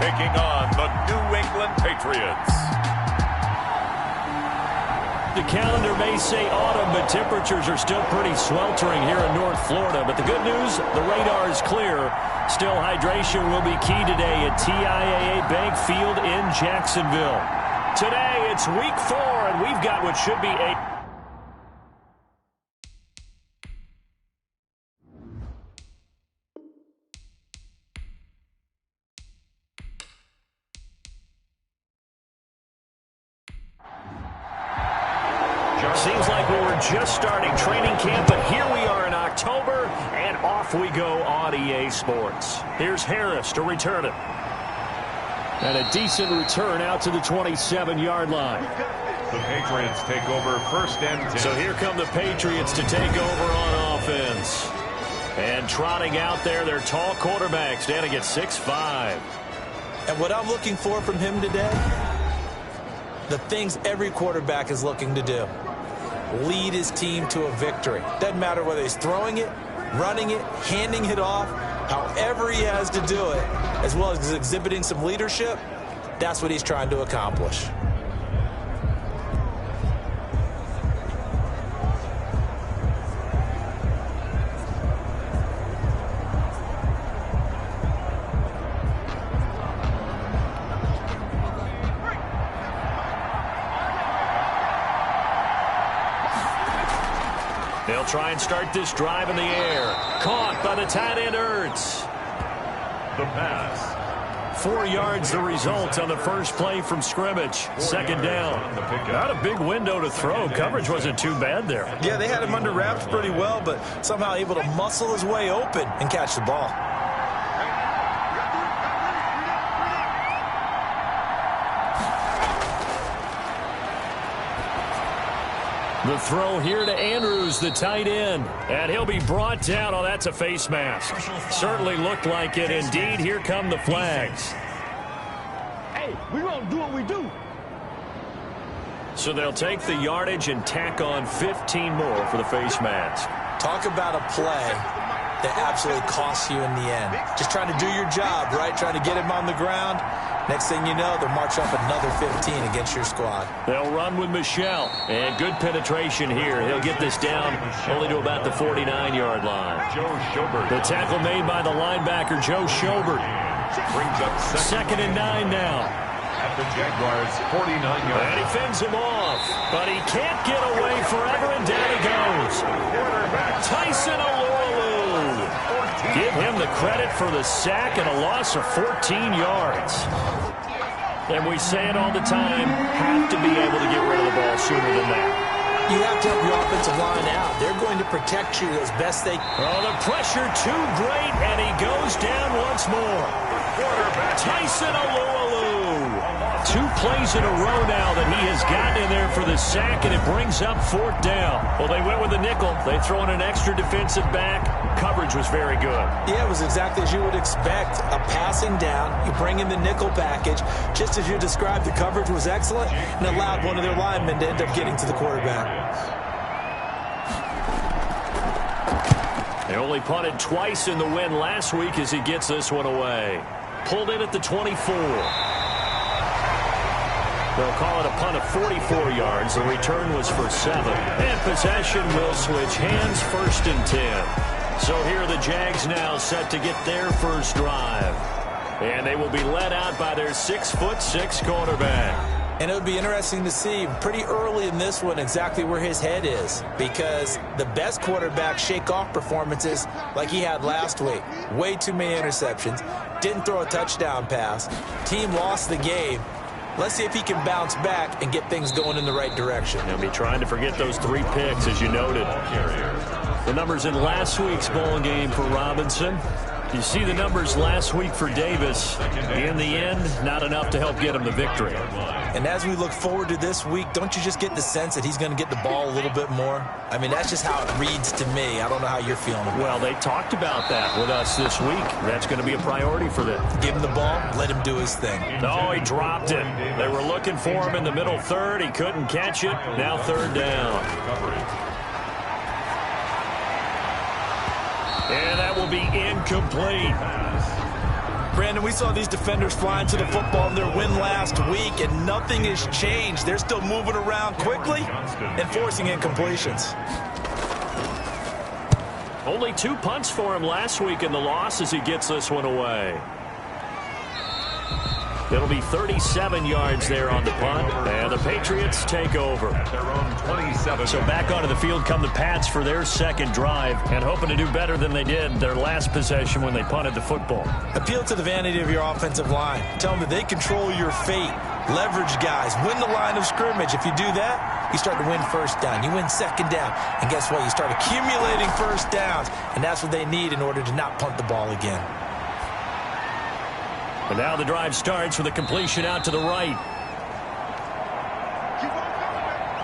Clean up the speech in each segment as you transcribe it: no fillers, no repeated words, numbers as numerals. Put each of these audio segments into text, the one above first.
taking on the New England Patriots. The calendar may say autumn, but temperatures are still pretty sweltering here in North Florida. But the good news, the radar is clear. Still, hydration will be key today at TIAA Bank Field in Jacksonville. Today, it's week 4, and we've got what should be a... Seems like we were just starting training camp, but here we are in October, and off we go on EA Sports. Here's Harris to return it. And a decent return out to the 27-yard line. The Patriots take over first and 10. So here come the Patriots to take over on offense. And trotting out there, their tall quarterback standing at 6'5". And what I'm looking for from him today, the things every quarterback is looking to do. Lead his team to a victory. Doesn't matter whether he's throwing it, running it, handing it off, however he has to do it, as well as exhibiting some leadership, that's what he's trying to accomplish. They'll try and start this drive in the air. Caught by the tight end, Ertz. The pass. 4 yards the result on the first play from scrimmage. Second down. Not a big window to throw. Coverage wasn't too bad there. Yeah, they had him under wraps pretty well, but somehow able to muscle his way open and catch the ball. The throw here to Andrews, the tight end. And he'll be brought down. Oh, that's a face mask. Certainly looked like it. Indeed, here come the flags. Hey, we're going to do what we do. So they'll take the yardage and tack on 15 more for the face mask. Talk about a play that absolutely costs you in the end. Just trying to do your job, right? Trying to get him on the ground. Next thing you know, they'll march up another 15 against your squad. They'll run with Michelle. And good penetration here. He'll get this down only to about the 49-yard line. Joe Schobert. The tackle made by the linebacker, Joe Schobert. Brings up Second and 9 now. At the Jaguars' 49-yard. And he fends him off. But he can't get away forever, and down he goes. Tyson Alualu. Give him the credit for the sack and a loss of 14 yards. And we say it all the time, have to be able to get rid of the ball sooner than that. You have to help your offensive line out. They're going to protect you as best they can. Oh, the pressure too great, and he goes down once more. Tyson Alualu. 2 plays in a row now that he has gotten in there for the sack, and it brings up 4th down. Well, they went with a nickel. They throw in an extra defensive back. Coverage was very good. Yeah, it was exactly as you would expect. A passing down, you bring in the nickel package. Just as you described, the coverage was excellent and allowed one of their linemen to end up getting to the quarterback. They only punted twice in the win last week as he gets this one away. Pulled in at the 24. They'll call it a punt of 44 yards. The return was for 7. And possession will switch hands, 1st and 10. So here are the Jags now set to get their first drive. And they will be led out by their 6'6" quarterback. And it would be interesting to see pretty early in this one exactly where his head is, because the best quarterbacks shake off performances like he had last week. Way too many interceptions. Didn't throw a touchdown pass. Team lost the game. Let's see if he can bounce back and get things going in the right direction. He'll be trying to forget those 3 picks, as you noted. The numbers in last week's bowl game for Robinson. You see the numbers last week for Davis. In the end, not enough to help get him the victory. And as we look forward to this week, don't you just get the sense that he's going to get the ball a little bit more? I mean, that's just how it reads to me. I don't know how you're feeling about it. Well, they talked about that with us this week. That's going to be a priority for them. Give him the ball, let him do his thing. No, he dropped it. They were looking for him in the middle third. He couldn't catch it. Now 3rd down. And that will be incomplete. Brandon, we saw these defenders flying to the football in their win last week, and nothing has changed. They're still moving around quickly and forcing incompletions. Only 2 punts for him last week in the loss as he gets this one away. It'll be 37 yards there on the punt, and the Patriots take over. At their own 27. So back onto the field come the Pats for their second drive, and hoping to do better than they did their last possession when they punted the football. Appeal to the vanity of your offensive line. Tell them that they control your fate. Leverage guys. Win the line of scrimmage. If you do that, you start to win first down. You win second down. And guess what? You start accumulating first downs, and that's what they need in order to not punt the ball again. And now the drive starts with a completion out to the right.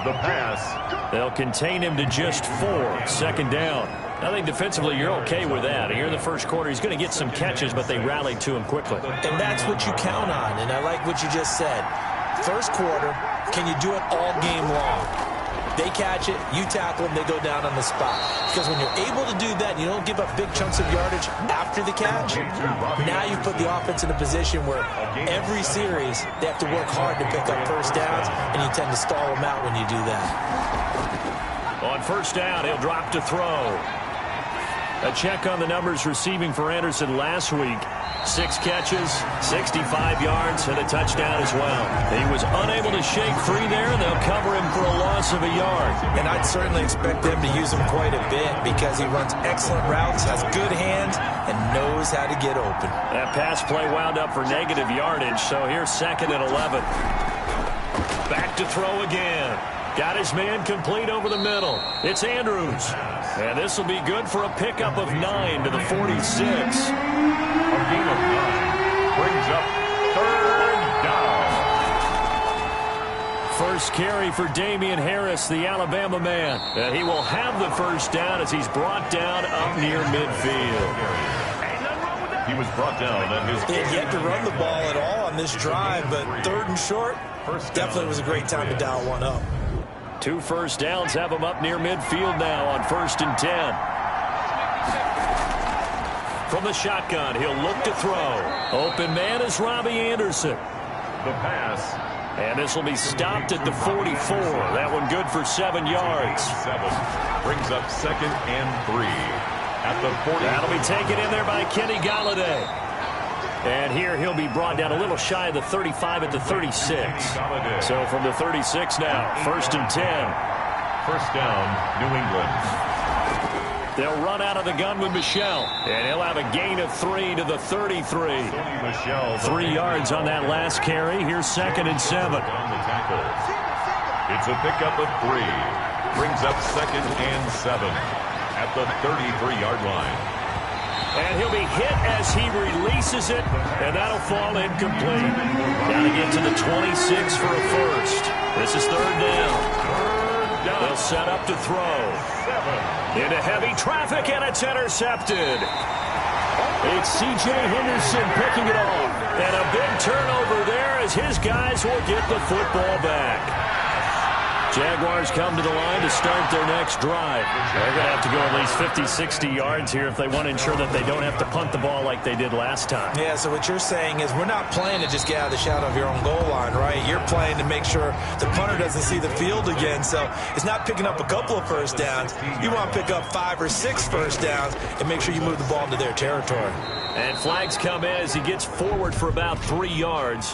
The pass. They'll contain him to just 4. Second down. I think defensively you're okay with that. Here in the first quarter, he's going to get some catches, but they rallied to him quickly. And that's what you count on, and I like what you just said. First quarter, can you do it all game long? They catch it, you tackle them, they go down on the spot. Because when you're able to do that, you don't give up big chunks of yardage after the catch. Now you put the offense in a position where every series they have to work hard to pick up first downs, and you tend to stall them out when you do that. On first down, he'll drop to throw. A check on the numbers receiving for Anderson last week. 6 catches, 65 yards, and a touchdown as well. He was unable to shake free there, and they'll cover him for a loss of a yard. And I'd certainly expect them to use him quite a bit because he runs excellent routes, has good hands, and knows how to get open. That pass play wound up for negative yardage, so here's 2nd and 11. Back to throw again. Got his man complete over the middle. It's Andrews. And this will be good for a pickup of 9 to the 46. A gain of 9 brings up 3rd down. First carry for Damian Harris, the Alabama man. And he will have the first down as he's brought down up near midfield. He was brought down at his... He had yet to run the ball at all on this drive, but 3rd and short, definitely was a great time to dial one up. 2 first downs have him up near midfield now on 1st and 10. From the shotgun, he'll look to throw. Open man is Robbie Anderson. The pass. And this will be stopped at the 44. That one good for 7 yards. 7 brings up 2nd and 3 at the 40. That'll be taken in there by Kenny Galladay. And here he'll be brought down a little shy of the 35 at the 36. So from the 36 now, 1st and 10. First down, New England. They'll run out of the gun with Michel. And he'll have a gain of 3 to the 33. 3 yards on that last carry. Here's 2nd and 7. On the tackle. It's a pickup of 3. Brings up 2nd and 7 at the 33-yard line. And he'll be hit as he releases it, and that'll fall incomplete. Got to get to the 26 for a first. This is 3rd down. They'll set up to throw. Into heavy traffic, and it's intercepted. It's C.J. Henderson picking it off. And a big turnover there as his guys will get the football back. Jaguars come to the line to start their next drive. They're going to have to go at least 50, 60 yards here if they want to ensure that they don't have to punt the ball like they did last time. Yeah, so what you're saying is we're not playing to just get out of the shadow of your own goal line, right? You're playing to make sure the punter doesn't see the field again. So it's not picking up a couple of first downs. You want to pick up 5 or 6 first downs and make sure you move the ball into their territory. And flags come in as he gets forward for about 3 yards.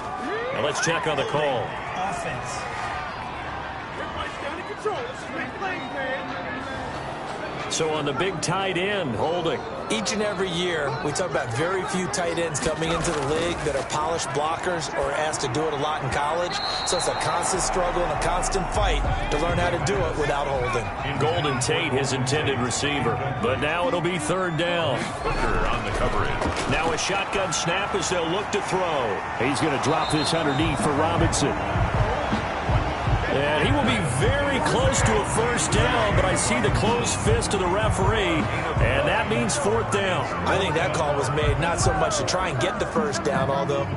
Now let's check on the call. Offense. So on the big tight end, holding. Each and every year, we talk about very few tight ends coming into the league that are polished blockers or asked to do it a lot in college. So it's a constant struggle and a constant fight to learn how to do it without holding. Golden Tate, his intended receiver. But now it'll be 3rd down. Booker on the coverage. Now a shotgun snap as they'll look to throw. He's going to drop this underneath for Robinson. And he will be very close to a first down, but I see the closed fist of the referee, and that means 4th down. I think that call was made not so much to try and get the first down, although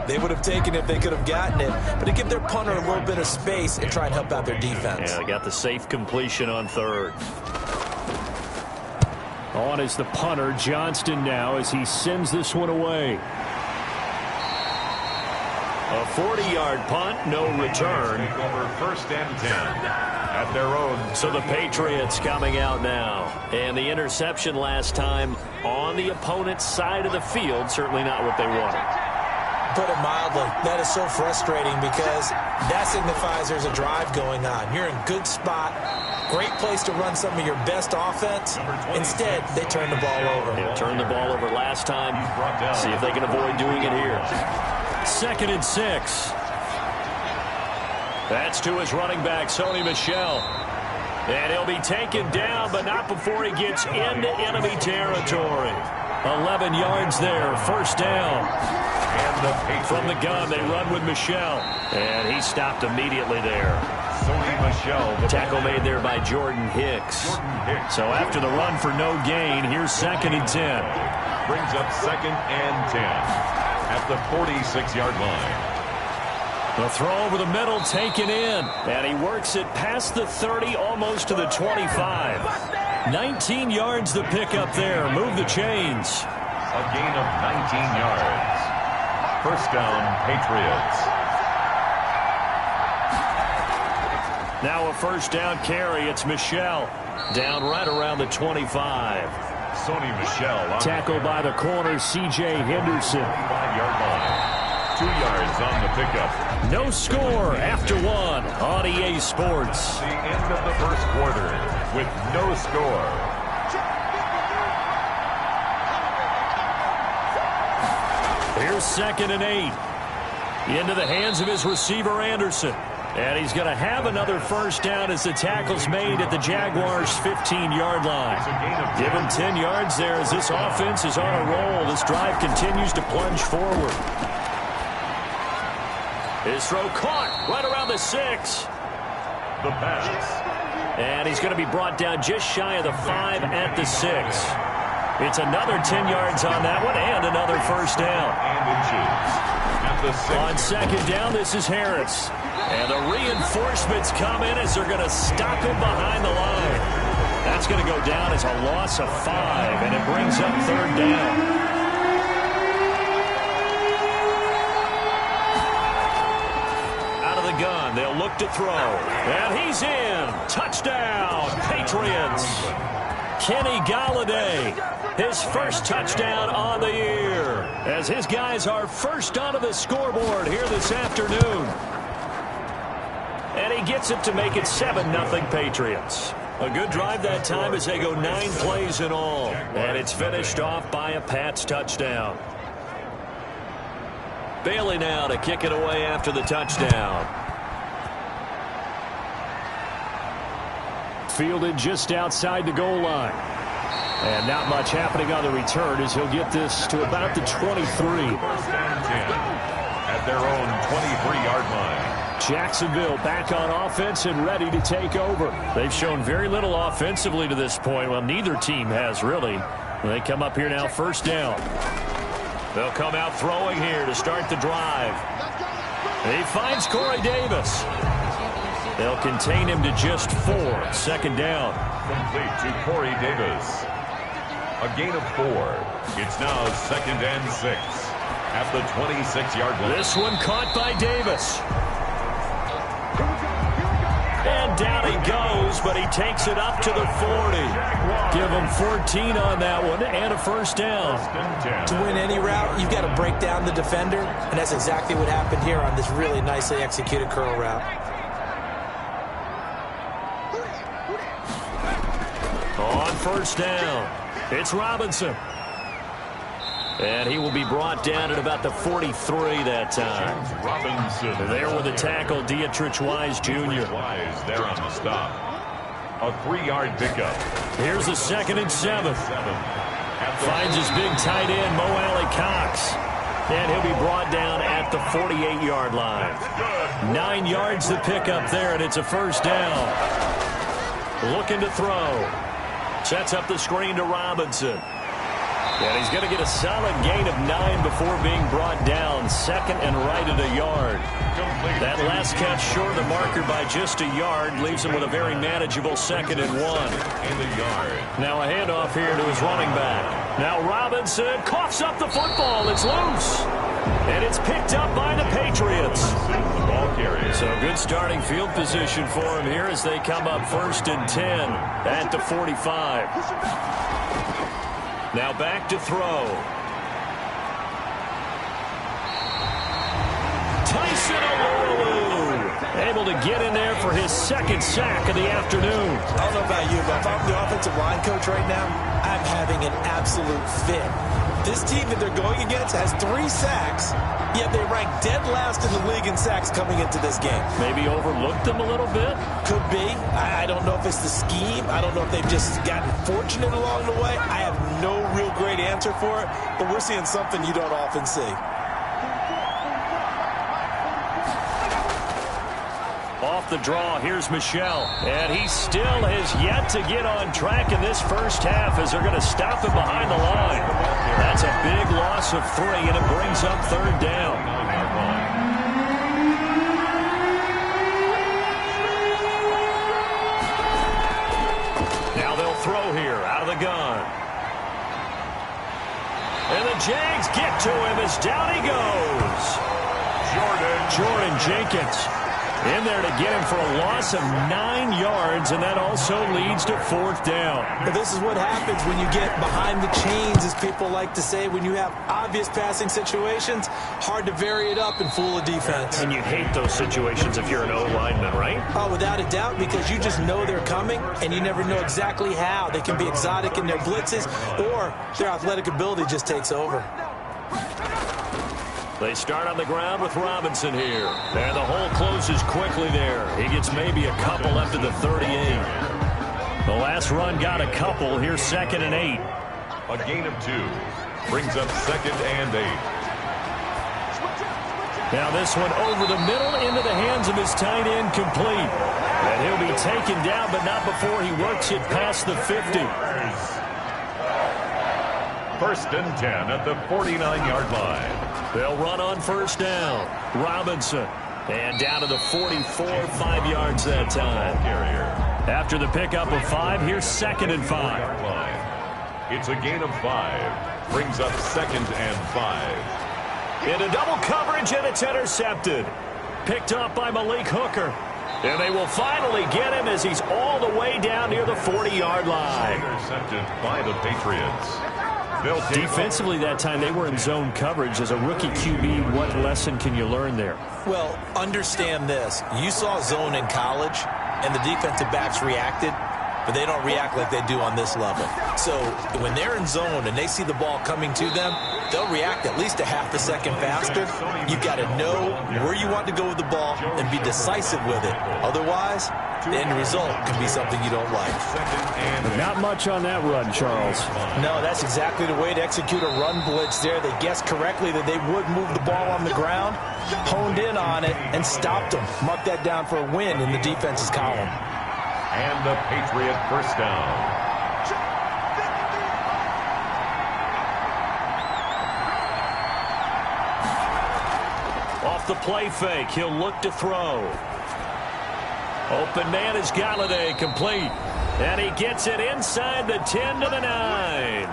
they would have taken it if they could have gotten it, but to give their punter a little bit of space and try and help out their defense. Yeah, they got the safe completion on 3rd. On is the punter, Johnston now, as he sends this one away. A 40-yard punt, no return. Over first and 10 at their own. So the Patriots coming out now. And the interception last time on the opponent's side of the field, certainly not what they wanted. Put it mildly, that is so frustrating because that signifies there's a drive going on. You're in a good spot, great place to run some of your best offense. Instead, they turn the ball over. They turned the ball over last time. See if they can avoid doing it here. 2nd and 6. That's to his running back, Sony Michel. And he'll be taken down, but not before he gets into enemy territory. 11 yards there, first down. From the gun, they run with Michel. And he stopped immediately there. Sony Michel. Tackle made there by Jordan Hicks. So after the run for no gain, here's 2nd and 10. Brings up 2nd and 10 at the 46-yard line. The throw over the middle, taken in. And he works it past the 30, almost to the 25. 19 yards the pickup there. Move the chains. A gain of 19 yards. First down, Patriots. Now a first down carry. It's Michel. Down right around the 25. Sony Michel. Tackled by the corner, C.J. Henderson. 5-yard line. 2 yards on the pickup. No score after one on EA Sports. The end of the first quarter with no score. Here's 2nd and 8. Into the hands of his receiver, Anderson. And he's going to have another first down as the tackle's made at the Jaguars' 15-yard line. Give him 10 yards there as this offense is on a roll. This drive continues to plunge forward. His throw caught right around the 6. The pass. And he's going to be brought down just shy of the 5 at the 6. It's another 10 yards on that one and another first down. And inches at the 6. On 2nd down, this is Harris. And the reinforcements come in as they're going to stop him behind the line. That's going to go down as a loss of 5, and it brings up 3rd down. Out of the gun, they'll look to throw. And he's in. Touchdown, Patriots. Kenny Golladay, his first touchdown on the year, as his guys are first onto the scoreboard here this afternoon. And he gets it to make it 7-0 Patriots. A good drive that time as they go 9 plays in all. And it's finished off by a Pats touchdown. Bailey now to kick it away after the touchdown. Fielded just outside the goal line. And not much happening on the return as he'll get this to about the 23. First and 10 at their own 23-yard line. Jacksonville back on offense and ready to take over. They've shown very little offensively to this point. Well, neither team has really. They come up here now, first down. They'll come out throwing here to start the drive. He finds Corey Davis. They'll contain him to just 4. 2nd down. Complete to Corey Davis. A gain of 4. It's now 2nd and 6 at the 26-yard line. This one caught by Davis. And down he goes, but he takes it up to the 40. Give him 14 on that one and a first down. To win any route, you've got to break down the defender, and that's exactly what happened here on this really nicely executed curl route. On first down, it's Robinson. And he will be brought down at about the 43 that time. Robinson. There with the tackle, Dietrich Wise Jr. Wise there on the stop. A 3-yard pickup. Here's the 2nd and 7. Finds his big tight end, Mo Alley Cox. And he'll be brought down at the 48-yard line. 9 yards to pick up there, and it's a first down. Looking to throw. Sets up the screen to Robinson. And he's going to get a solid gain of 9 before being brought down. 2nd and right at a yard. That last catch short of the marker by just a yard leaves him with a very manageable 2nd and 1. And a yard. Now a handoff here to his running back. Now Robinson coughs up the football. It's loose. And it's picked up by the Patriots. The ball carrier. So good starting field position for him here as they come up 1st and 10 at the 45. Now back to throw. Able to get in there for his 2nd sack of the afternoon. I don't know about you, but if I'm the offensive line coach right now, I'm having an absolute fit. This team that they're going against has 3 sacks, yet they rank dead last in the league in sacks coming into this game. Maybe overlooked them a little bit? Could be. I don't know if it's the scheme. I don't know if they've just gotten fortunate along the way. I have no real great answer for it, but we're seeing something you don't often see. Off the draw, here's Michel. And he still has yet to get on track in this first half as they're going to stop him behind the line. That's a big loss of 3, and it brings up 3rd down. Now they'll throw here out of the gun. And the Jags get to him as down he goes. Jordan Jenkins in there to get him for a loss of 9 yards, and that also leads to 4th down. But this is what happens when you get behind the chains, as people like to say. When you have obvious passing situations, hard to vary it up and fool a defense. And you hate those situations if you're an O-lineman, right? Oh, without a doubt, because you just know they're coming, and you never know exactly how. They can be exotic in their blitzes, or their athletic ability just takes over. They start on the ground with Robinson here. And the hole closes quickly there. He gets maybe a couple left at the 38. The last run got a couple. Here's 2nd and 8. A gain of 2. Brings up 2nd and 8. Now this one over the middle into the hands of his tight end, complete. And he'll be taken down, but not before he works it past the 50. 1st and 10 at the 49-yard line. They'll run on 1st down. Robinson. And down to the 44, 5 yards that time. After the pickup of 5, here's 2nd and 5. It's a gain of 5. Brings up 2nd and 5. Into double coverage, and it's intercepted. Picked up by Malik Hooker. And they will finally get him as he's all the way down near the 40-yard line. Intercepted by the Patriots. Defensively that time, they were in zone coverage. As a rookie QB, what lesson can you learn there? Well, understand this. You saw zone in college, and the defensive backs reacted, but they don't react like they do on this level. So when they're in zone and they see the ball coming to them, they'll react at least a half a second faster. You've got to know where you want to go with the ball and be decisive with it. Otherwise, the end result can be something you don't like. Not much on that run, Charles. No, that's exactly the way to execute a run blitz there. They guessed correctly that they would move the ball on the ground, honed in on it, and stopped them. Mark that down for a win in the defense's column. And the Patriot 1st down. Off the play fake, he'll look to throw. Open man is Galladay, complete. And he gets it inside the 10 to the 9.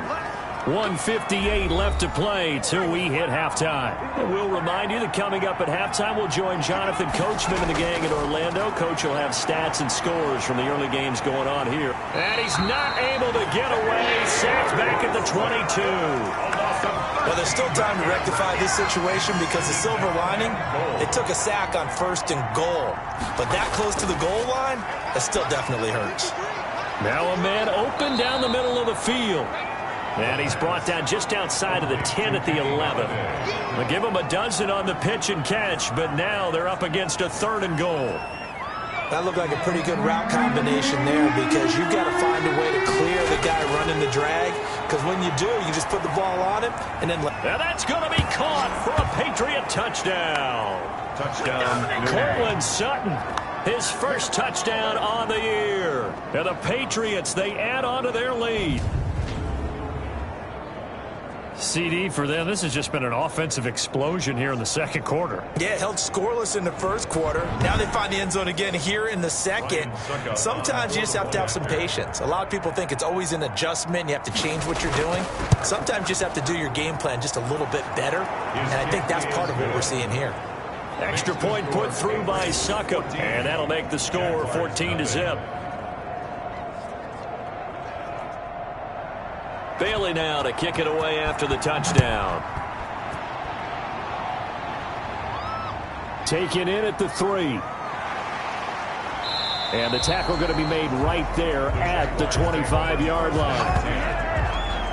1:58 left to play till we hit halftime. And we'll remind you that coming up at halftime, we'll join Jonathan Coachman and the gang in Orlando. Coach will have stats and scores from the early games going on here. And he's not able to get away. Sacked back at the 22. Well, there's still time to rectify this situation because the silver lining, they took a sack on 1st and goal. But that close to the goal line, that still definitely hurts. Now a man open down the middle of the field. And he's brought down just outside of the 10 at the 11. They'll give him a dozen on the pitch and catch, but now they're up against a 3rd and goal. That looked like a pretty good route combination there because you've got to find a way to clear the guy running the drag. Because when you do, you just put the ball on him and then... Now that's going to be caught for a Patriot touchdown. Touchdown. Cortland Sutton, his first touchdown on the year. And the Patriots, they add on to their lead. CD for them. This has just been an offensive explosion here in the second quarter. Yeah, held scoreless in the first quarter. Now they find the end zone again here in the second. Sometimes you just have to have some patience. A lot of people think it's always an adjustment. You have to change what you're doing. Sometimes you just have to do your game plan just a little bit better. And I think that's part of what we're seeing here. Extra point put through by Succop. And that'll make the score 14-0. Bailey now to kick it away after the touchdown. Taken in at the 3. And the tackle going to be made right there at the 25-yard line.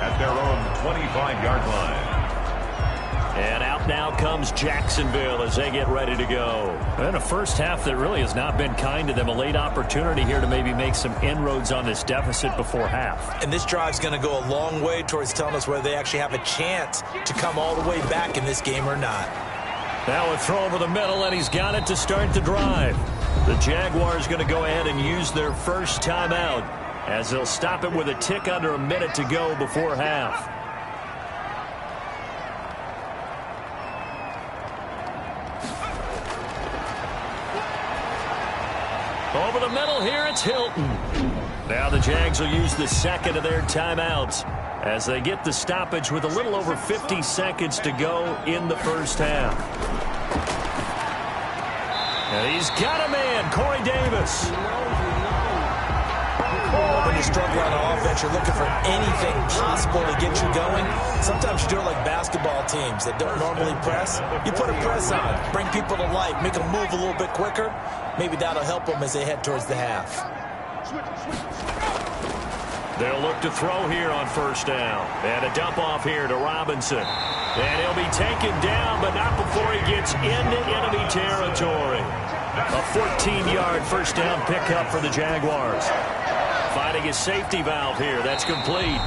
At their own 25-yard line. And out now comes Jacksonville as they get ready to go. And a first half that really has not been kind to them. A late opportunity here to maybe make some inroads on this deficit before half. And this drive's going to go a long way towards telling us whether they actually have a chance to come all the way back in this game or not. Now a throw over the middle, and he's got it to start the drive. The Jaguars going to go ahead and use their first timeout as they'll stop it with a tick under a minute to go before half. Over the middle here, it's Hilton. Now the Jags will use the second of their timeouts as they get the stoppage with a little over 50 seconds to go in the first half. And he's got a man, Corey Davis. When you struggle on offense, you're looking for anything possible to get you going. Sometimes you do it like basketball teams that don't normally press. You put a press on, bring people to life, make them move a little bit quicker. Maybe that'll help them as they head towards the half. They'll look to throw here on first down. And a dump off here to Robinson. And he'll be taken down, but not before he gets into enemy territory. A 14-yard first down pickup for the Jaguars. Finding his safety valve here. That's complete.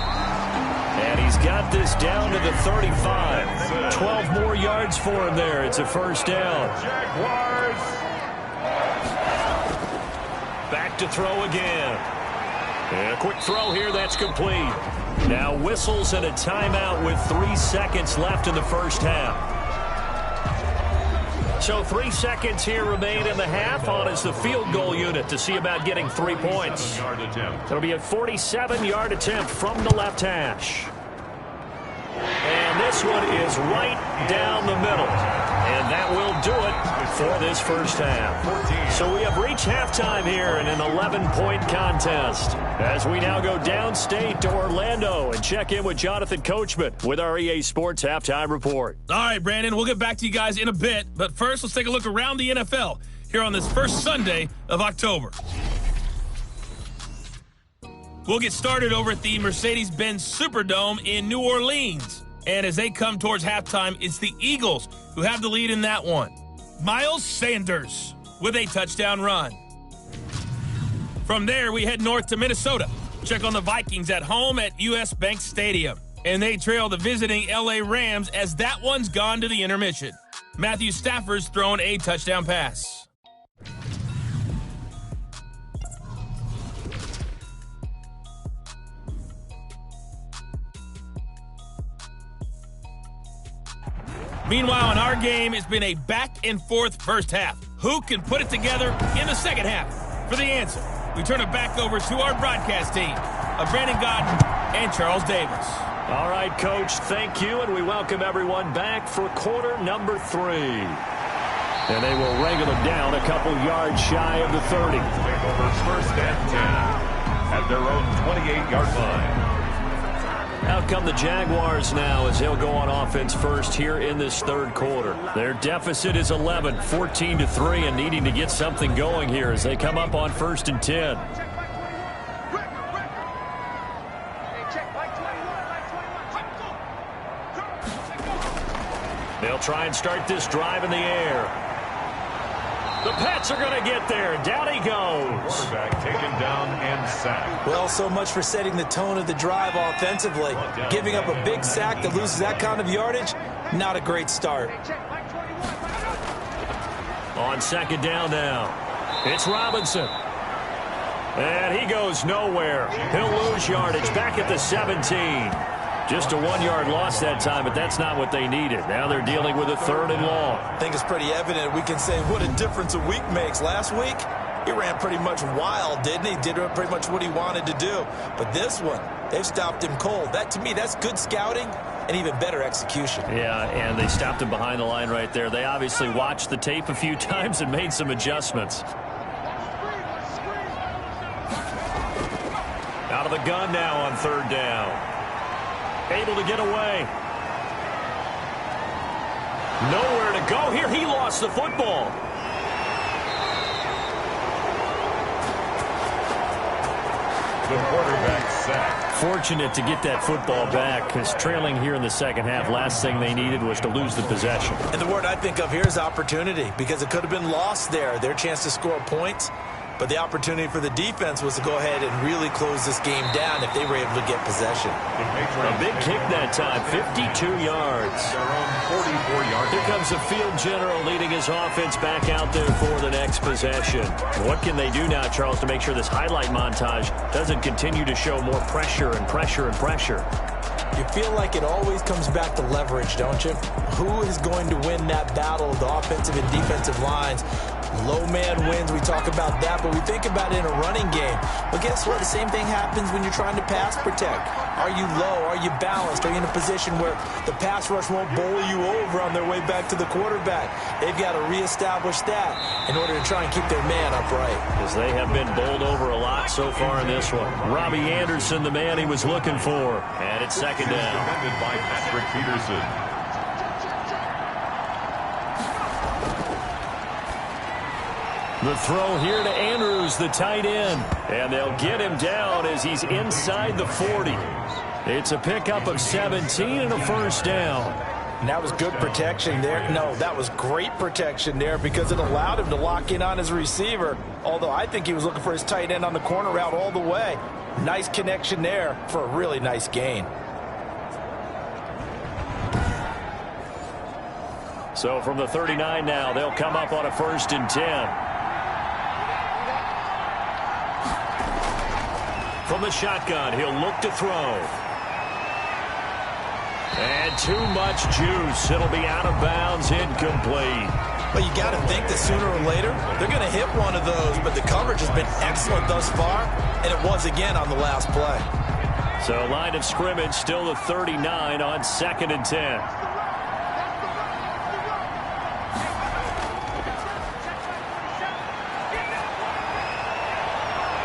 And he's got this down to the 35. 12 more yards for him there. It's a first down. Jaguars. Back to throw again. And a quick throw here. That's complete. Now whistles and a timeout with 3 seconds left in the first half. So 3 seconds here remain in the half on as the field goal unit to see about getting 3 points. It'll be a 47-yard attempt from the left hash. And this one is right down the middle. And that will do it for this first half. So we have reached halftime here in an 11-point contest as we now go downstate to Orlando and check in with Jonathan Coachman with our EA Sports Halftime Report. All right, Brandon, we'll get back to you guys in a bit. But first, let's take a look around the NFL here on this first Sunday of October. We'll get started over at the Mercedes-Benz Superdome in New Orleans. And as they come towards halftime, it's the Eagles who have the lead in that one. Miles Sanders with a touchdown run. From there, we head north to Minnesota. Check on the Vikings at home at US Bank Stadium. And they trail the visiting LA Rams as that one's gone to the intermission. Matthew Stafford's thrown a touchdown pass. Meanwhile, in our game, it's been a back-and-forth first half. Who can put it together in the second half? For the answer, we turn it back over to our broadcast team of Brandon Godden and Charles Davis. All right, Coach, thank you, and we welcome everyone back for quarter number 3. And they will wrangle them down a couple yards shy of the 30. Takeovers first and 10 at their own 28-yard line. Out come the Jaguars now as they'll go on offense first here in this third quarter. Their deficit is 11, 14-3, and needing to get something going here as they come up on first and 10. They'll try and start this drive in the air. The Pats are going to get there. Down he goes. Quarterback taken down and sacked. Well, so much for setting the tone of the drive offensively. Giving up a big sack that loses that kind of yardage, not a great start. On second down now, it's Robinson. And he goes nowhere. He'll lose yardage back at the 17. Just a 1-yard loss that time, but that's not what they needed. Now they're dealing with a 3rd and long. I think it's pretty evident. We can say what a difference a week makes. Last week, he ran pretty much wild, didn't he? Did pretty much what he wanted to do. But this one, they've stopped him cold. That, to me, that's good scouting and even better execution. Yeah, and they stopped him behind the line right there. They obviously watched the tape a few times and made some adjustments. Out of the gun now on 3rd down. Able to get away. Nowhere to go here. He lost the football. The quarterback sacked. Fortunate to get that football back, because trailing here in the second half, last thing they needed was to lose the possession. And the word I think of here is opportunity, because it could have been lost there. Their chance to score points. But the opportunity for the defense was to go ahead and really close this game down if they were able to get possession. A big kick that time, 52 yards. Their own 44-yard. Here comes the field general leading his offense back out there for the next possession. What can they do now, Charles, to make sure this highlight montage doesn't continue to show more pressure and pressure and pressure? You feel like it always comes back to leverage, don't you? Who is going to win that battle of the offensive and defensive lines? Low man wins. We talk about that, but we think about it in a running game. But guess what? The same thing happens when you're trying to pass protect. Are you low? Are you balanced? Are you in a position where the pass rush won't bowl you over on their way back to the quarterback? They've got to reestablish that in order to try and keep their man upright. Because they have been bowled over a lot so far in this one. Robbie Anderson, the man he was looking for. And it's 2nd down. Defended by Patrick Peterson. The throw here to Andrews, the tight end. And they'll get him down as he's inside the 40. It's a pickup of 17 and a 1st down. And that was good protection there. No, that was great protection there because it allowed him to lock in on his receiver. Although I think he was looking for his tight end on the corner route all the way. Nice connection there for a really nice gain. So from the 39 now, they'll come up on a 1st and 10. From the shotgun, he'll look to throw. And too much juice. It'll be out of bounds, incomplete. Well, you got to think that sooner or later, they're going to hit one of those, but the coverage has been excellent thus far, and it was again on the last play. So line of scrimmage, still the 39 on 2nd and 10.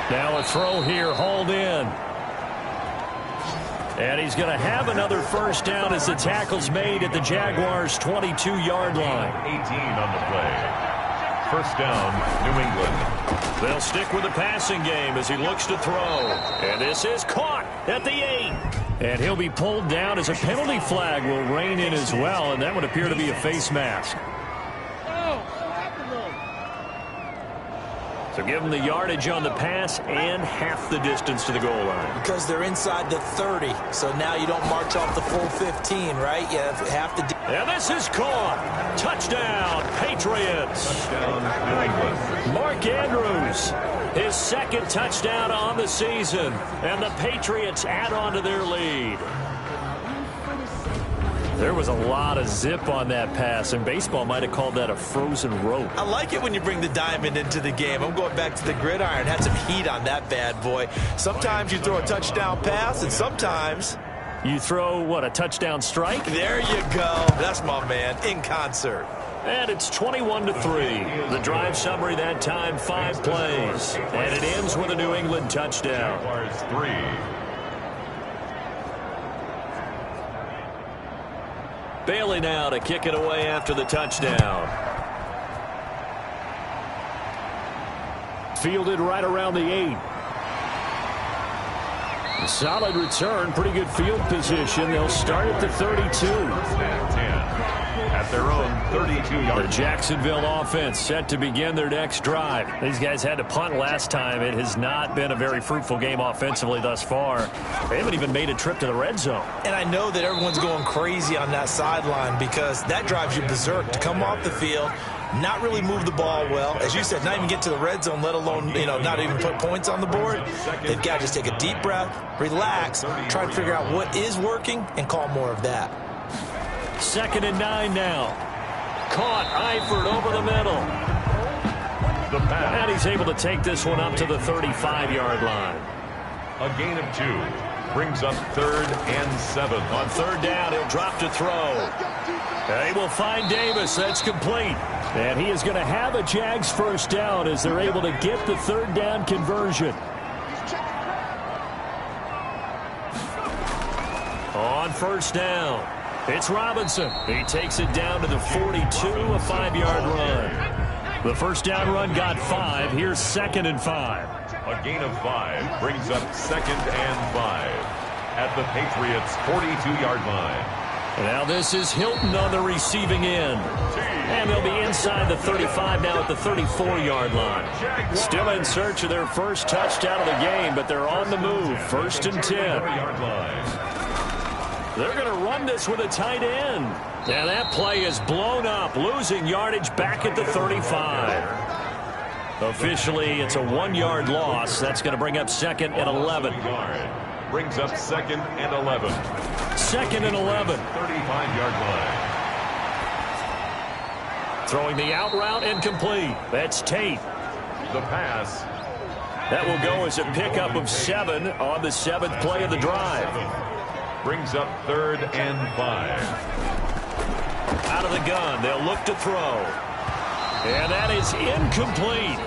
Now a throw here, hauled in. And he's going to have another 1st down as the tackle's made at the Jaguars' 22-yard line. 18 on the play. 1st down, New England. They'll stick with the passing game as he looks to throw. And this is caught at the 8. And he'll be pulled down as a penalty flag will rein in as well, and that would appear to be a face mask. So give them the yardage on the pass and half the distance to the goal line. Because they're inside the 30, so now you don't march off the full 15, right? You have to. And this is caught. Touchdown, Patriots. Touchdown, New England. Mark Andrews, his 2nd touchdown on the season. And the Patriots add on to their lead. There was a lot of zip on that pass, and baseball might have called that a frozen rope. I like it when you bring the diamond into the game. I'm going back to the gridiron. Had some heat on that bad boy. Sometimes you throw a touchdown pass, and sometimes you throw, what, a touchdown strike? There you go. That's my man, in concert. And it's 21-3. The drive summary that time, 5 plays. And it ends with a New England touchdown. Jaguars 3. Bailey now to kick it away after the touchdown. Fielded right around the 8. A solid return, pretty good field position. They'll start at the 32. 10. At their own 32-yard. The Jacksonville offense set to begin their next drive. These guys had to punt last time. It has not been a very fruitful game offensively thus far. They haven't even made a trip to the red zone. And I know that everyone's going crazy on that sideline because that drives you berserk to come off the field, not really move the ball well. As you said, not even get to the red zone, let alone, not even put points on the board. They've got to just take a deep breath, relax, try and figure out what is working, and call more of that. 2nd and 9 now. Caught, Eifert over the middle. And he's able to take this one up to the 35-yard line. A gain of 2. Brings up 3rd and 7. On 3rd down, he'll drop to throw. They will find Davis. That's complete. And he is going to have a Jags first down as they're able to get the 3rd down conversion. On 1st down, it's Robinson. He takes it down to the 42, a 5-yard run. The first down run got 5. Here's 2nd and 5. A gain of 5 brings up 2nd and 5 at the Patriots' 42-yard line. Now this is Hilton on the receiving end. And they'll be inside the 35 now at the 34-yard line. Still in search of their first touchdown of the game, but they're on the move. 1st and 10. They're going to run this with a tight end. And that play is blown up, losing yardage back at the 35. Officially, it's a 1-yard loss. That's going to bring up 2nd and 11. Brings up 2nd and 11. 2nd and 11. 35-yard line. Throwing the out route incomplete. That's Tate. The pass. That will go as a pickup of 7 on the 7th play of the drive. Brings up 3rd and 5. Out of the gun, they'll look to throw. And that is incomplete.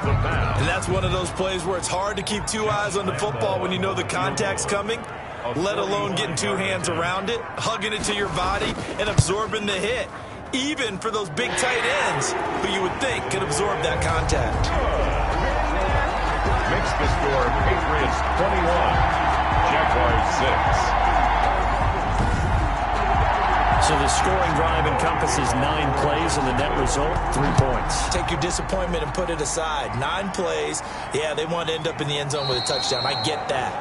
And that's one of those plays where it's hard to keep 2 eyes on the football when you know the contact's coming, let alone getting 2 hands around it, hugging it to your body, and absorbing the hit. Even for those big tight ends who you would think could absorb that contact. Makes the score Patriots 21, Jaguars 6. So the scoring drive encompasses 9 plays, and the net result, 3 points. Take your disappointment and put it aside. 9 plays. Yeah, they want to end up in the end zone with a touchdown. I get that.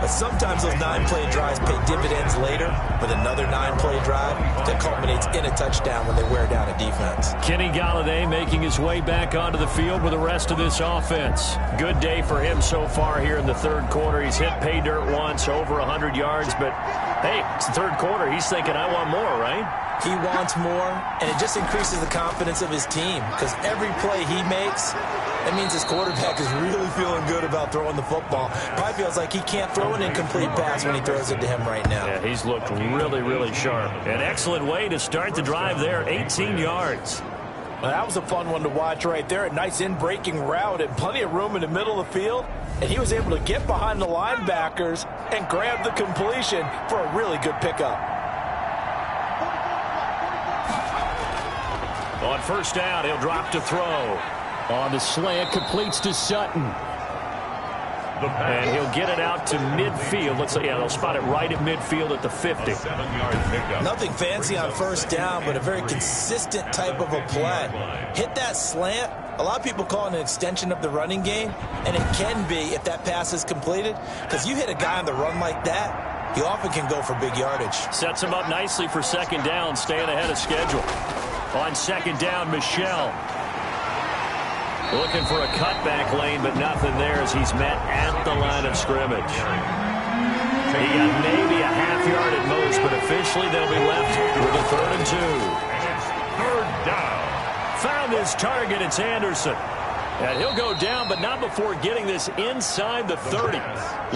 But sometimes those 9-play drives pay dividends later with another 9-play drive that culminates in a touchdown when they wear down a defense. Kenny Golladay making his way back onto the field with the rest of this offense. Good day for him so far here in the 3rd quarter. He's hit pay dirt once, over 100 yards, but hey, it's the 3rd quarter. He's thinking, I want more, right? He wants more, and it just increases the confidence of his team because every play he makes, that means his quarterback is really feeling good about throwing the football. Probably feels like he can't throw an incomplete pass when he throws it to him right now. Yeah, he's looked really, really sharp. An excellent way to start the drive there, 18 yards. Well, that was a fun one to watch right there. A nice in-breaking route and plenty of room in the middle of the field. And he was able to get behind the linebackers and grab the completion for a really good pickup. On 1st down, he'll drop to throw. On the slant, completes to Sutton. And he'll get it out to midfield. Looks like, yeah, they'll spot it right at midfield at the 50. Nothing fancy on 1st down, but a very consistent type of a play. Hit that slant. A lot of people call it an extension of the running game, and it can be if that pass is completed. Because you hit a guy on the run like that, he often can go for big yardage. Sets him up nicely for 2nd down, staying ahead of schedule. On 2nd down, Michel. Looking for a cutback lane, but nothing there as he's met at the line of scrimmage. He got maybe a half yard at most, but officially they'll be left with a 3rd and 2. And it's 3rd down. Found his target, it's Anderson. And he'll go down, but not before getting this inside the 30.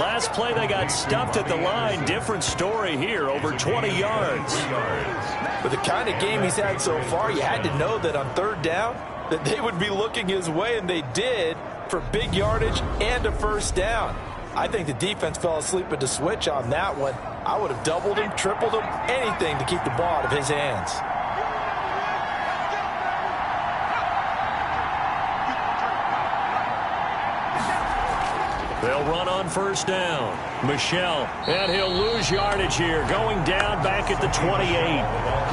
Last play, they got stuffed at the line. Different story here, over 20 yards. With the kind of game he's had so far, you had to know that on 3rd down, that they would be looking his way, and they did, for big yardage and a 1st down. I think the defense fell asleep at the switch on that one. I would have doubled him, tripled him, anything to keep the ball out of his hands. They'll run on 1st down. Michel, and he'll lose yardage here, going down back at the 28.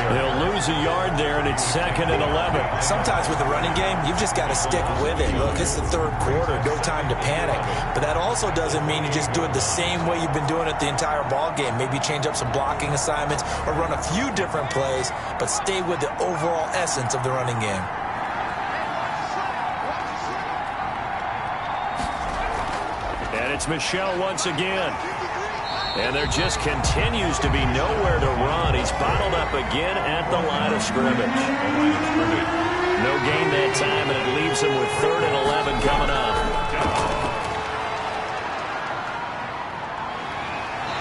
They'll lose a yard there, and it's 2nd and 11. Sometimes with the running game, you've just got to stick with it. Look, it's the 3rd quarter, no time to panic. But that also doesn't mean you just do it the same way you've been doing it the entire ball game. Maybe change up some blocking assignments or run a few different plays, but stay with the overall essence of the running game. It's Michel once again. And there just continues to be nowhere to run. He's bottled up again at the line of scrimmage. No gain that time, and it leaves him with 3rd and 11 coming up.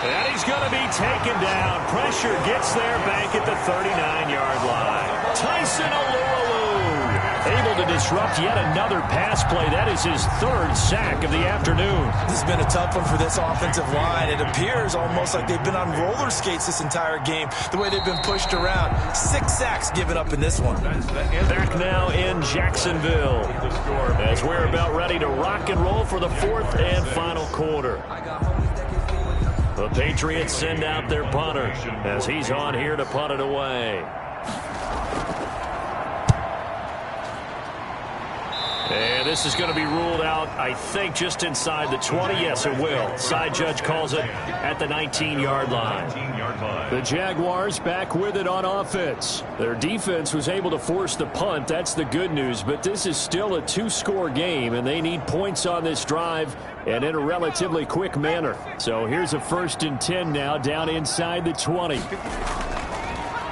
And he's going to be taken down. Pressure gets there back at the 39-yard line. Tyson Alualu able to disrupt yet another pass play. That is his 3rd sack of the afternoon. This has been a tough one for this offensive line. It appears almost like they've been on roller skates this entire game, the way they've been pushed around. 6 sacks given up in this one. Back now in Jacksonville as we're about ready to rock and roll for the 4th and final quarter. The Patriots send out their punter as he's on here to punt it away. And this is going to be ruled out, I think, just inside the 20. Yes, it will. Side judge calls it at the 19-yard line. The Jaguars back with it on offense. Their defense was able to force the punt. That's the good news. But this is still a 2-score game, and they need points on this drive and in a relatively quick manner. So here's a 1st and 10 now down inside the 20.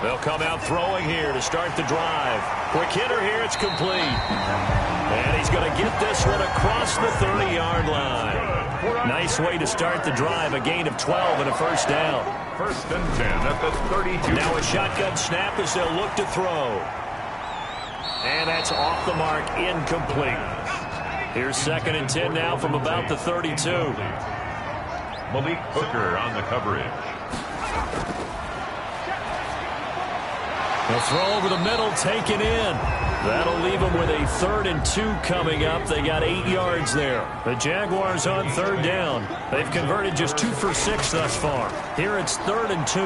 They'll come out throwing here to start the drive. Quick hitter here. It's complete. And he's going to get this one across the 30-yard line. Nice way to start the drive. A gain of 12 and a 1st down. 1st and 10 at the 32. Now a shotgun snap as they'll look to throw. And that's off the mark, incomplete. Here's 2nd and 10 now from about the 32. Malik Hooker on the coverage. They'll throw over the middle, taken in. That'll leave them with a 3rd and 2 coming up. They got 8 yards there. The Jaguars on 3rd down. They've converted just 2 for 6 thus far. Here it's 3rd and 2.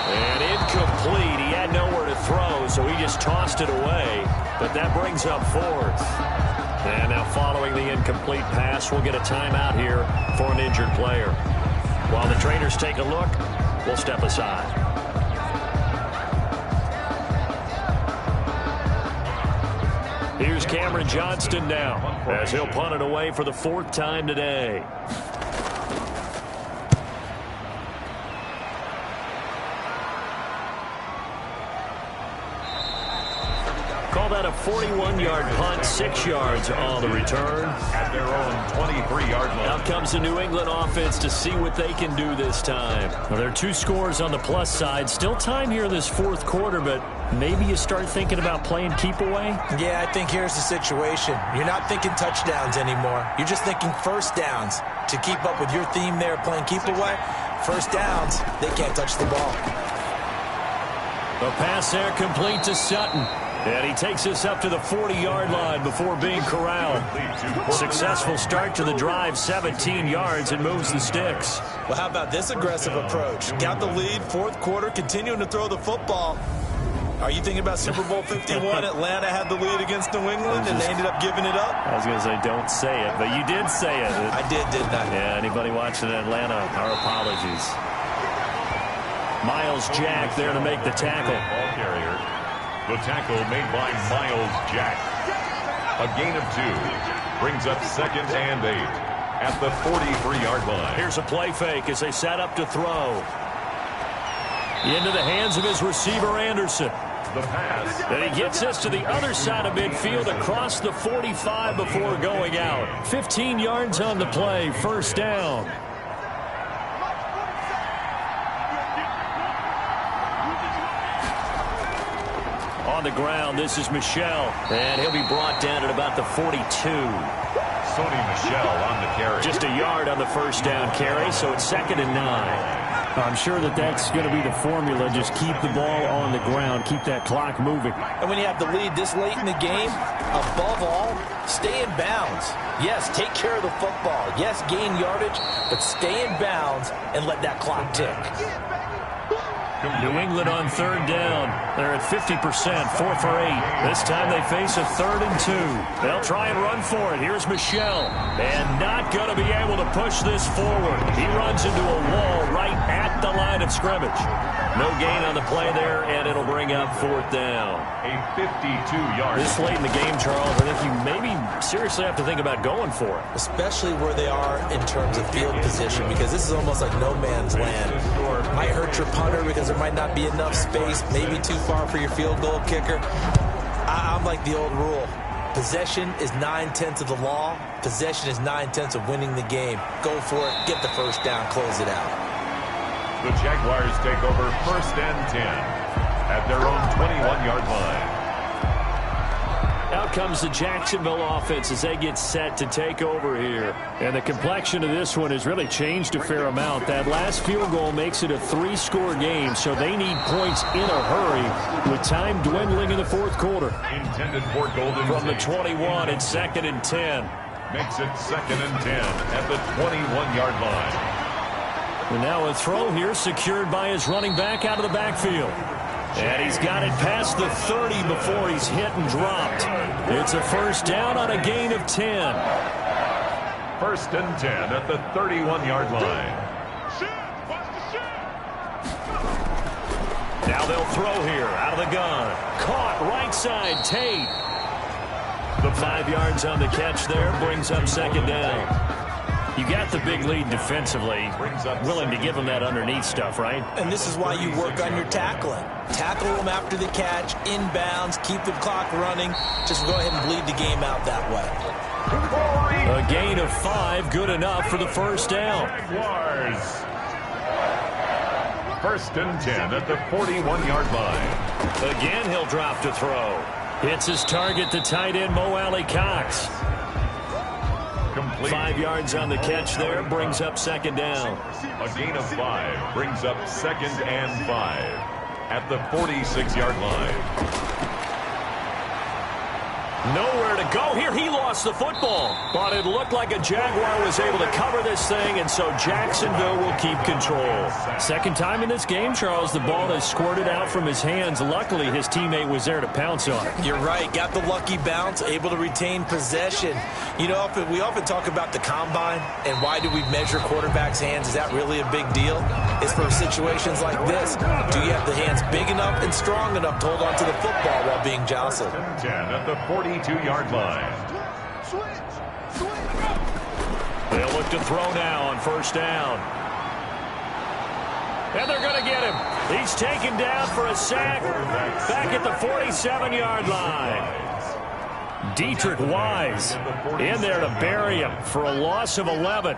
And incomplete. He had nowhere to throw, so he just tossed it away. But that brings up 4th. And now following the incomplete pass, we'll get a timeout here for an injured player. While the trainers take a look, we'll step aside. Here's Cameron Johnston now as he'll punt it away for the 4th time today. Call that a 41-yard punt, 6 yards on the return. At their own 23-yard line. Out comes the New England offense to see what they can do this time. Well, there are 2 scores on the plus side. Still time here in this 4th quarter, but maybe you start thinking about playing keep away? Yeah, I think here's the situation. You're not thinking touchdowns anymore. You're just thinking 1st downs. To keep up with your theme there, playing keep away, 1st downs, they can't touch the ball. The pass there complete to Sutton. And he takes us up to the 40-yard line before being corralled. Successful start to the drive, 17 yards, and moves the sticks. Well, how about this aggressive approach? Got the lead, 4th quarter, continuing to throw the football. Are you thinking about Super Bowl 51? Atlanta had the lead against New England, and they ended up giving it up? I was going to say, don't say it, but you did say it. I did, didn't I? Yeah, anybody watching Atlanta, our apologies. Miles Jack there to make the tackle. Ball carrier. The tackle made by Miles Jack. A gain of 2. Brings up 2nd and 8 at the 43-yard line. Here's a play fake as they set up to throw. Into the hands of his receiver, Anderson. The pass. And he gets this to the other side of midfield across the 45 before going out. 15 yards on the play, 1st down. On the ground, this is Michel. And he'll be brought down at about the 42. Sony Michel on the carry. Just a yard on the 1st down carry, so it's 2nd and 9. I'm sure that's going to be the formula. Just keep the ball on the ground. Keep that clock moving. And when you have the lead this late in the game, above all, stay in bounds. Yes, take care of the football. Yes, gain yardage, but stay in bounds and let that clock tick. New England on 3rd down. They're at 50%, 4 for 8. This time they face a 3rd and 2. They'll try and run for it. Here's Michel. And not going to be able to push this forward. He runs into a wall right at the line of scrimmage. No gain on the play there, and it'll bring up 4th down. A 52-yard. This late in the game, Charles, I think you maybe seriously have to think about going for it. Especially where they are in terms of field position, because this is almost like no man's land. Might hurt your punter because there might not be enough space, maybe too far for your field goal kicker. I'm like the old rule. Possession is 9/10 of the law. Possession is 9/10 of winning the game. Go for it. Get the first down. Close it out. The Jaguars take over 1st and 10 at their own 21-yard line. Out comes the Jacksonville offense as they get set to take over here. And the complexion of this one has really changed a fair amount. That last field goal makes it a 3-score game, so they need points in a hurry with time dwindling in the 4th quarter. Intended for Golden From the State. 21, it's 2nd and 10. Makes it 2nd and 10 at the 21-yard line. And now a throw here secured by his running back out of the backfield. And he's got it past the 30 before he's hit and dropped. It's a first down on a gain of 10. 1st and 10 at the 31-yard line. Now they'll throw here out of the gun. Caught right side, Tate. The 5 yards on the catch there brings up 2nd down. You got the big lead defensively, willing to give them that underneath stuff, right? And this is why you work on your tackling. Tackle them after the catch, inbounds, keep the clock running. Just go ahead and bleed the game out that way. A gain of 5, good enough for the first down. Jaguars. 1st and 10 at the 41-yard line. Again, he'll drop to throw. Hits his target, the tight end, Mo Alley Cox. Complete. 5 yards on the catch there, brings up 2nd down. A gain of 5 brings up 2nd and 5 at the 46-yard line. Nowhere to go here. He lost the football, but it looked like a Jaguar was able to cover this thing, and so Jacksonville will keep control. Second time in this game, Charles, the ball has squirted out from his hands. Luckily, his teammate was there to pounce on it. You're right. Got the lucky bounce, able to retain possession. You know, we often talk about the combine and why do we measure quarterbacks' hands. Is that really a big deal? It's for situations like this. Do you have the hands big enough and strong enough to hold on to the football while being jostled? 10 at the 42-yard line. They'll look to throw now on first down. And they're going to get him. He's taken down for a sack back at the 47-yard line. Dietrich Wise in there to bury him for a loss of 11.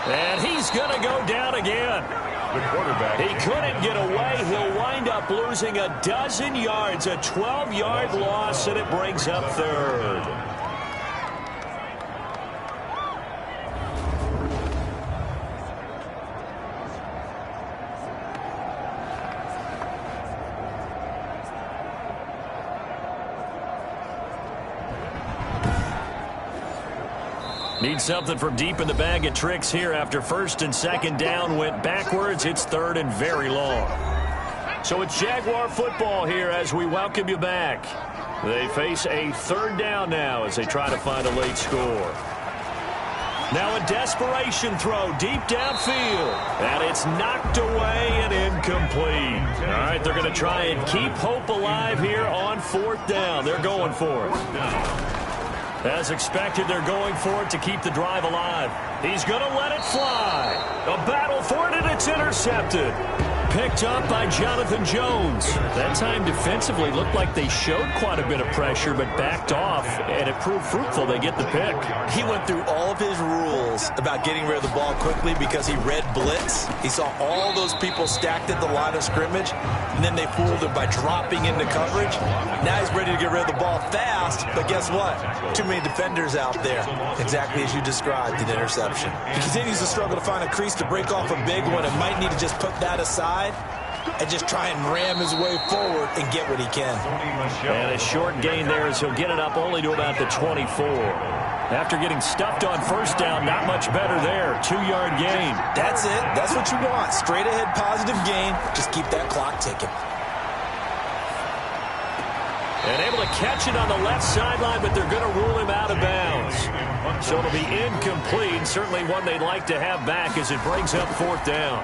And he's going to go down again. The quarterback. He couldn't get away. He'll wind up losing a dozen yards, a 12-yard loss, and it brings up 3rd. Need something from deep in the bag of tricks here after 1st and 2nd down went backwards. It's 3rd and very long. So it's Jaguar football here as we welcome you back. They face a 3rd down now as they try to find a late score. Now a desperation throw deep downfield. And it's knocked away and incomplete. All right, they're going to try and keep hope alive here on 4th down. They're going for it. As expected, they're going for it to keep the drive alive. He's going to let it fly. A battle for it, and it's intercepted. Picked up by Jonathan Jones. That time defensively looked like they showed quite a bit of pressure, but backed off, and it proved fruitful. They get the pick. He went through all of his rules about getting rid of the ball quickly because he read blitz. He saw all those people stacked at the line of scrimmage, and then they fooled him by dropping into coverage. Now he's ready to get rid of the ball fast, but guess what? Too many defenders out there. Exactly as you described, an interception. He continues to struggle to find a crease to break off a big one and might need to just put that aside and just try and ram his way forward and get what he can. And a short gain there as he'll get it up only to about the 24. After getting stuffed on first down, not much better there. 2-yard gain. That's it. That's what you want. Straight ahead positive gain. Just keep that clock ticking. And able to catch it on the left sideline, but they're going to rule him out of bounds. So it'll be incomplete. Certainly one they'd like to have back as it brings up 4th down.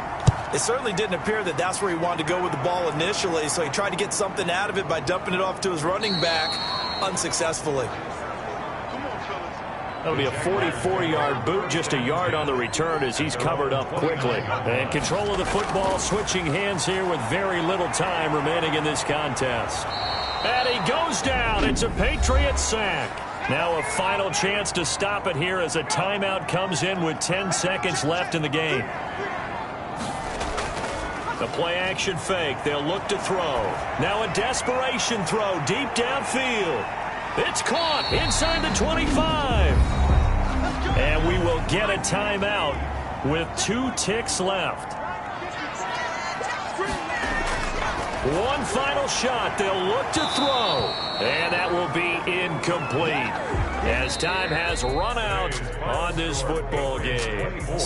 It certainly didn't appear that that's where he wanted to go with the ball initially, so he tried to get something out of it by dumping it off to his running back unsuccessfully. That'll be a 44-yard boot, just a yard on the return as he's covered up quickly. And control of the football, switching hands here with very little time remaining in this contest. And he goes down. It's a Patriot sack. Now a final chance to stop it here as a timeout comes in with 10 seconds left in the game. The play-action fake. They'll look to throw. Now a desperation throw deep downfield. It's caught inside the 25. And we will get a timeout with 2 ticks left. One final shot. They'll look to throw. And that will be incomplete as time has run out on this football game.